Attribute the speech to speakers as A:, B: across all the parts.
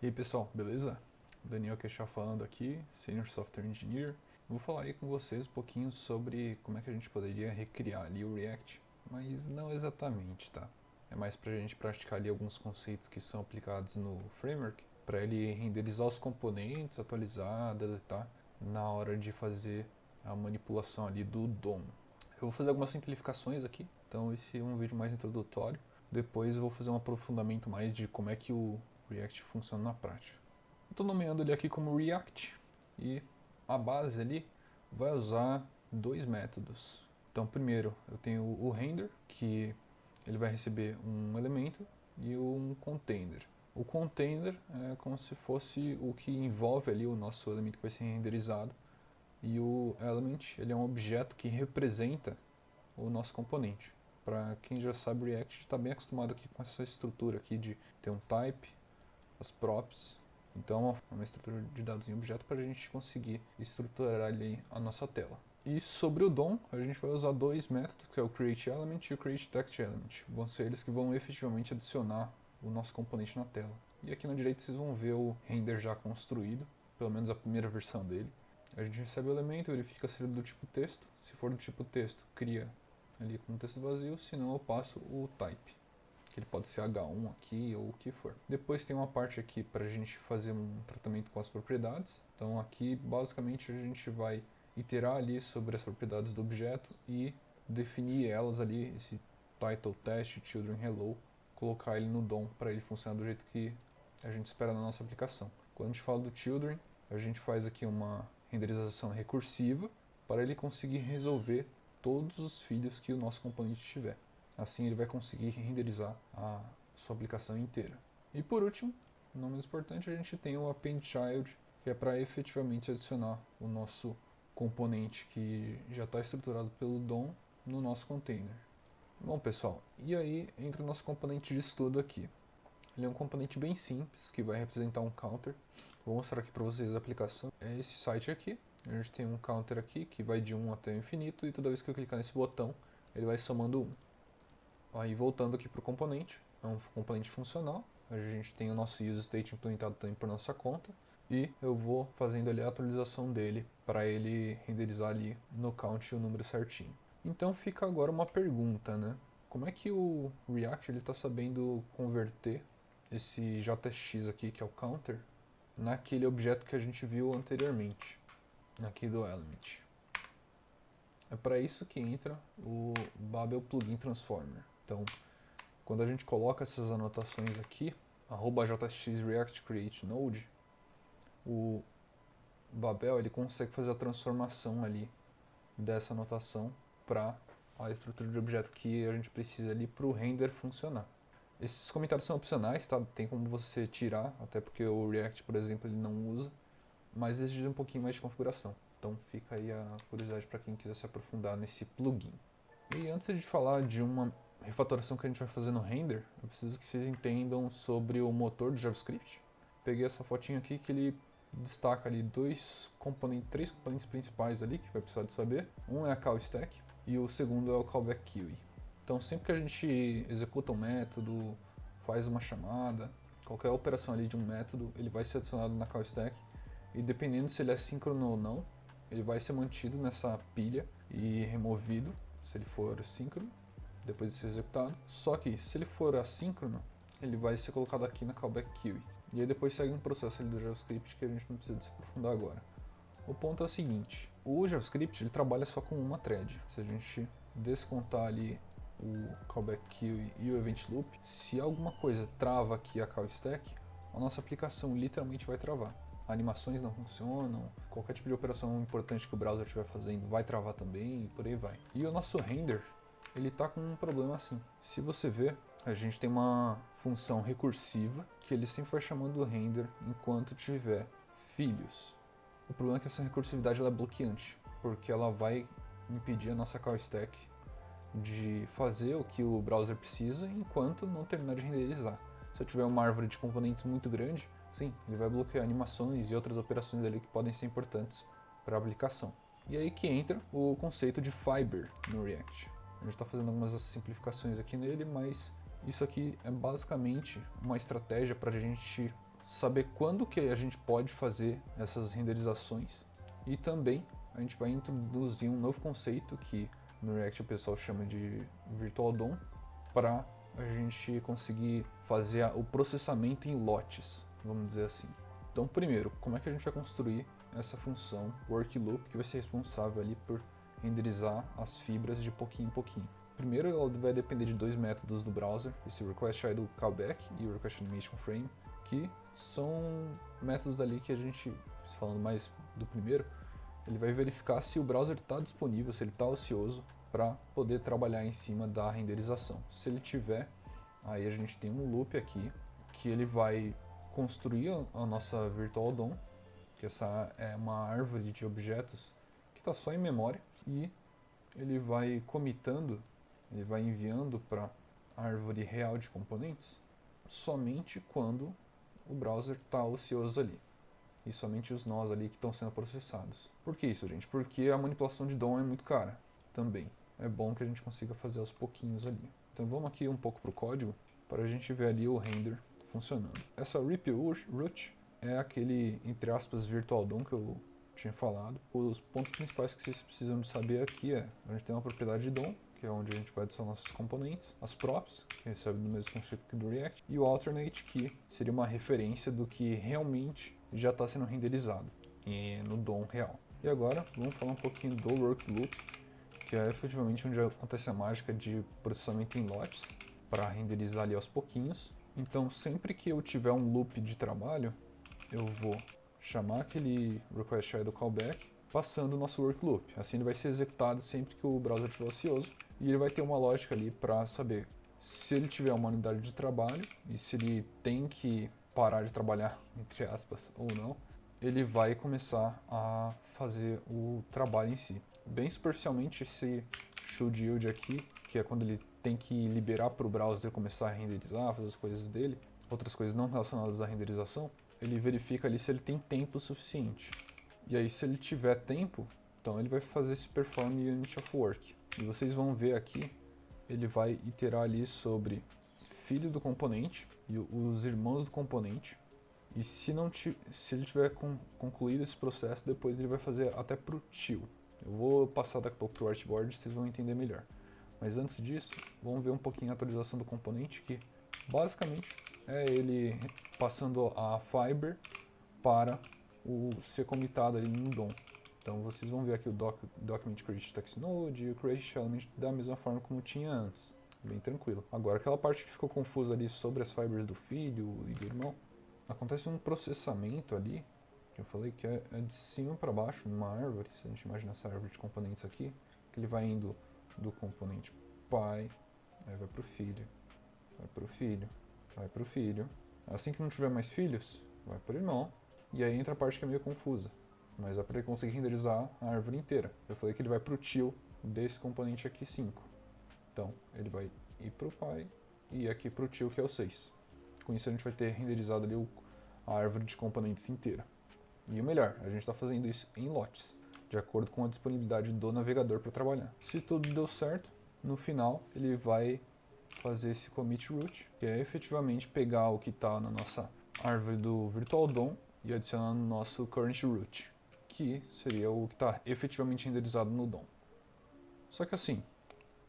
A: E aí pessoal, beleza? Daniel Queixá falando aqui, Senior Software Engineer. Vou falar aí com vocês um pouquinho sobre como é que a gente poderia recriar ali o React, mas não exatamente, tá? É mais pra gente praticar ali alguns conceitos que são aplicados no framework, para ele renderizar os componentes, atualizar, deletar, na hora de fazer a manipulação ali do DOM. Eu vou fazer algumas simplificações aqui, então esse é um vídeo mais introdutório. Depois eu vou fazer um aprofundamento mais de como é que o React funciona na prática. Estou nomeando ele aqui como React e a base ali vai usar dois métodos. Então, primeiro eu tenho o render, que ele vai receber um elemento e um container. O container é como se fosse o que envolve ali o nosso elemento que vai ser renderizado, e o element ele é um objeto que representa o nosso componente. Para quem já sabe, React está bem acostumado aqui com essa estrutura aqui de ter um type, as props. Então é uma estrutura de dados em objeto para a gente conseguir estruturar ali a nossa tela. E sobre o DOM, a gente vai usar dois métodos, que é o createElement e o createTextElement. Vão ser eles que vão efetivamente adicionar o nosso componente na tela. E aqui na direita vocês vão ver o render já construído, pelo menos a primeira versão dele. A gente recebe o elemento, verifica se ele é do tipo texto. Se for do tipo texto, cria ali com um texto vazio, senão eu passo o type, que ele pode ser H1 aqui ou o que for. Depois tem uma parte aqui para a gente fazer um tratamento com as propriedades. Então aqui basicamente a gente vai iterar ali sobre as propriedades do objeto e definir elas ali, esse title test, children hello, colocar ele no DOM para ele funcionar do jeito que a gente espera na nossa aplicação. Quando a gente fala do children, a gente faz aqui uma renderização recursiva para ele conseguir resolver todos os filhos que o nosso componente tiver. Assim ele vai conseguir renderizar a sua aplicação inteira. E por último, não menos importante, a gente tem o append child, que é para efetivamente adicionar o nosso componente que já está estruturado pelo DOM no nosso container. Bom pessoal, e aí entra o nosso componente de estudo aqui. Ele é um componente bem simples, que vai representar um counter. Vou mostrar aqui para vocês a aplicação. É esse site aqui. A gente tem um counter aqui, que vai de 1 até o infinito, e toda vez que eu clicar nesse botão, ele vai somando 1. Aí voltando aqui para o componente, é um componente funcional. A gente tem o nosso useState implementado também por nossa conta. E eu vou fazendo ali a atualização dele, para ele renderizar ali no count o número certinho. Então fica agora uma pergunta, né? Como é que o React está sabendo converter esse JX aqui, que é o counter, naquele objeto que a gente viu anteriormente, aqui do element? É para isso que entra o Babel Plugin Transformer. Então, quando a gente coloca essas anotações aqui, @jxReactCreateNode, o Babel ele consegue fazer a transformação ali dessa anotação para a estrutura de objeto que a gente precisa ali para o render funcionar. Esses comentários são opcionais, tá? Tem como você tirar, até porque o React, por exemplo, ele não usa, mas exige um pouquinho mais de configuração. Então fica aí a curiosidade para quem quiser se aprofundar nesse plugin. E antes de falar de uma refatoração que a gente vai fazer no render, eu preciso que vocês entendam sobre o motor de JavaScript. Peguei essa fotinha aqui que ele destaca ali três componentes principais ali que vai precisar de saber. Um é a call stack e o segundo é o callback queue. Então sempre que a gente executa um método, faz uma chamada, qualquer operação ali de um método, ele vai ser adicionado na call stack, e dependendo se ele é síncrono ou não, ele vai ser mantido nessa pilha e removido se ele for síncrono, depois de ser executado. Só que se ele for assíncrono, ele vai ser colocado aqui na callback queue. E aí depois segue um processo ali do JavaScript que a gente não precisa se aprofundar agora. O ponto é o seguinte, o JavaScript ele trabalha só com uma thread. Se a gente descontar ali o callback queue e o event loop, se alguma coisa trava aqui a call stack, a nossa aplicação literalmente vai travar. Animações não funcionam, qualquer tipo de operação importante que o browser estiver fazendo vai travar também e por aí vai. E o nosso render, ele tá com um problema assim. Se você ver, a gente tem uma função recursiva que ele sempre vai chamando o render enquanto tiver filhos. O problema é que essa recursividade ela é bloqueante, porque ela vai impedir a nossa call stack de fazer o que o browser precisa enquanto não terminar de renderizar. Se eu tiver uma árvore de componentes muito grande, sim, ele vai bloquear animações e outras operações ali que podem ser importantes para a aplicação. E aí que entra o conceito de Fiber no React. A gente está fazendo algumas simplificações aqui nele, mas isso aqui é basicamente uma estratégia para a gente saber quando que a gente pode fazer essas renderizações e também a gente vai introduzir um novo conceito que no React o pessoal chama de Virtual DOM para a gente conseguir fazer o processamento em lotes, vamos dizer assim. Então, primeiro, como é que a gente vai construir essa função workLoop que vai ser responsável ali por renderizar as fibras de pouquinho em pouquinho? Primeiro, ela vai depender de dois métodos do browser, esse requestIdleCallback e o requestAnimationFrame, que são métodos dali que a gente, falando mais do primeiro, ele vai verificar se o browser está disponível, se ele está ocioso, para poder trabalhar em cima da renderização. Se ele tiver, aí a gente tem um loop aqui, que ele vai construir a nossa Virtual DOM, que essa é uma árvore de objetos que está só em memória, e ele vai comitando, ele vai enviando para a árvore real de componentes somente quando o browser está ocioso ali. E somente os nós ali que estão sendo processados. Por que isso, gente? Porque a manipulação de DOM é muito cara também. É bom que a gente consiga fazer aos pouquinhos ali. Então vamos aqui um pouco para o código para a gente ver ali o render funcionando. Essa RIP root é aquele, entre aspas, virtual DOM que eu tinha falado. Os pontos principais que vocês precisam de saber aqui é, a gente tem uma propriedade de DOM, que é onde a gente vai adicionar nossos componentes, as props, que recebe do mesmo conceito que do React, e o alternate, que seria uma referência do que realmente já está sendo renderizado no DOM real. E agora, vamos falar um pouquinho do workLoop, que é efetivamente onde acontece a mágica de processamento em lotes, para renderizar ali aos pouquinhos. Então, sempre que eu tiver um loop de trabalho, eu vou chamar aquele requestIdleCallback, passando o nosso workLoop. Assim ele vai ser executado sempre que o browser estiver ocioso, e ele vai ter uma lógica ali para saber se ele tiver uma unidade de trabalho e se ele tem que parar de trabalhar, entre aspas, ou não, ele vai começar a fazer o trabalho em si. Bem superficialmente, esse showYield aqui, que é quando ele tem que liberar para o browser começar a renderizar, fazer as coisas dele, outras coisas não relacionadas à renderização, ele verifica ali se ele tem tempo suficiente. E aí, se ele tiver tempo, então ele vai fazer esse perform unit of work. E vocês vão ver aqui, ele vai iterar ali sobre filho do componente e os irmãos do componente. E se ele tiver concluído esse processo, depois ele vai fazer até para o tio. Eu vou passar daqui a pouco para o artboard, vocês vão entender melhor. Mas antes disso, vamos ver um pouquinho a atualização do componente, que basicamente é ele passando a fiber para ser comitado ali no DOM. Então vocês vão ver aqui o document create text node e o create element da mesma forma como tinha antes. Bem tranquilo. Agora aquela parte que ficou confusa ali sobre as fibers do filho e do irmão, acontece um processamento ali, que eu falei que é de cima para baixo, numa árvore, se a gente imaginar essa árvore de componentes aqui, que ele vai indo do componente pai, aí vai para o filho, vai para o filho, vai para o filho. Assim que não tiver mais filhos, vai para o irmão. E aí entra a parte que é meio confusa, mas é para ele conseguir renderizar a árvore inteira. Eu falei que ele vai para o tio desse componente aqui 5. Então, ele vai ir para o pai e aqui para o tio, que é o 6. Com isso a gente vai ter renderizado ali a árvore de componentes inteira. E o melhor, a gente está fazendo isso em lotes, de acordo com a disponibilidade do navegador para trabalhar. Se tudo deu certo, no final ele vai fazer esse commit root, que é efetivamente pegar o que está na nossa árvore do Virtual DOM e adicionar no nosso current root, que seria o que está efetivamente renderizado no DOM. Só que assim,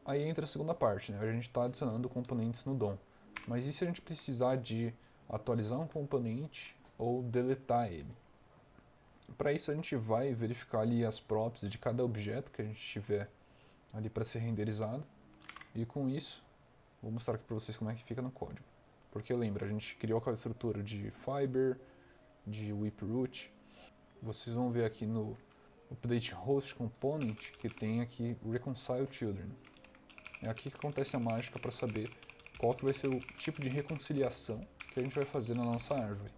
A: aí entra a segunda parte, né? A gente está adicionando componentes no DOM. Mas e se a gente precisar de atualizar um componente ou deletar ele? Para isso a gente vai verificar ali as props de cada objeto que a gente tiver ali para ser renderizado. E com isso, vou mostrar aqui para vocês como é que fica no código. Porque lembra, a gente criou aquela estrutura de fiber, de whiproot. Vocês vão ver aqui no update host component que tem aqui reconcile children. É aqui que acontece a mágica para saber qual que vai ser o tipo de reconciliação que a gente vai fazer na nossa árvore.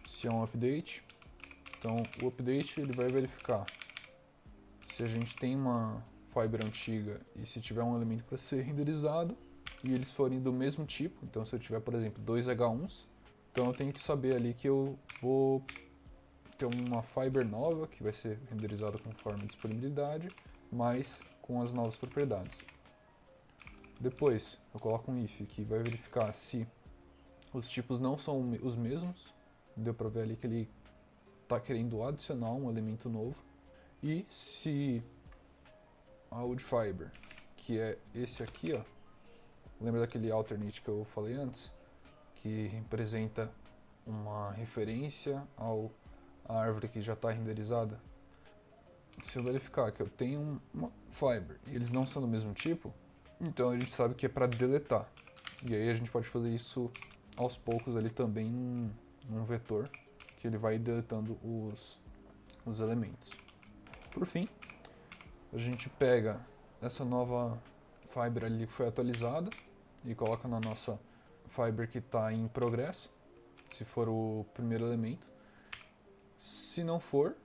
A: Se é um update, então o update ele vai verificar se a gente tem uma fiber antiga e se tiver um elemento para ser renderizado e eles forem do mesmo tipo. Então se eu tiver, por exemplo, 2 H1s, então eu tenho que saber ali que eu vou ter uma fiber nova que vai ser renderizada conforme a disponibilidade, mas com as novas propriedades. Depois eu coloco um if que vai verificar se Os tipos não são os mesmos. Deu para ver ali que ele está querendo adicionar um elemento novo. E se a Wood Fiber, que é esse aqui, ó, lembra daquele alternate que eu falei antes, que representa uma referência à árvore que já está renderizada? Se eu verificar que eu tenho uma fiber e eles não são do mesmo tipo, então a gente sabe que é para deletar. E aí a gente pode fazer isso aos poucos ali também num vetor, que ele vai deletando os elementos. Por fim, a gente pega essa nova fiber ali que foi atualizada e coloca na nossa fiber que está em progresso, se for o primeiro elemento. Se não for,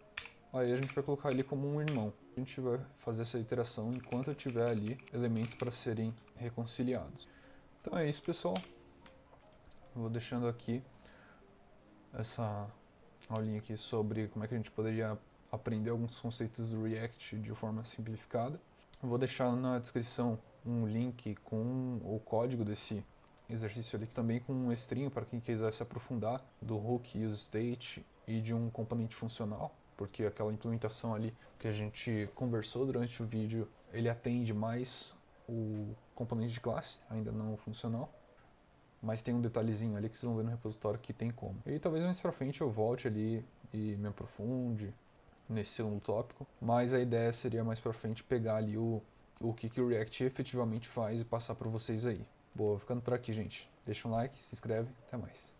A: aí a gente vai colocar ele como um irmão. A gente vai fazer essa iteração enquanto tiver ali elementos para serem reconciliados. Então é isso, pessoal. Vou deixando aqui essa aulinha aqui sobre como é que a gente poderia aprender alguns conceitos do React de forma simplificada. Vou deixar na descrição um link com o código desse exercício ali, também com um estrinho para quem quiser se aprofundar do hook, use state e de um componente funcional, porque aquela implementação ali que a gente conversou durante o vídeo, ele atende mais o componente de classe, ainda não o funcional. Mas tem um detalhezinho ali que vocês vão ver no repositório que tem como. E talvez mais pra frente eu volte ali e me aprofunde nesse segundo tópico. Mas a ideia seria mais pra frente pegar ali o que o React efetivamente faz e passar pra vocês aí. Boa, ficando por aqui, gente. Deixa um like, se inscreve, até mais.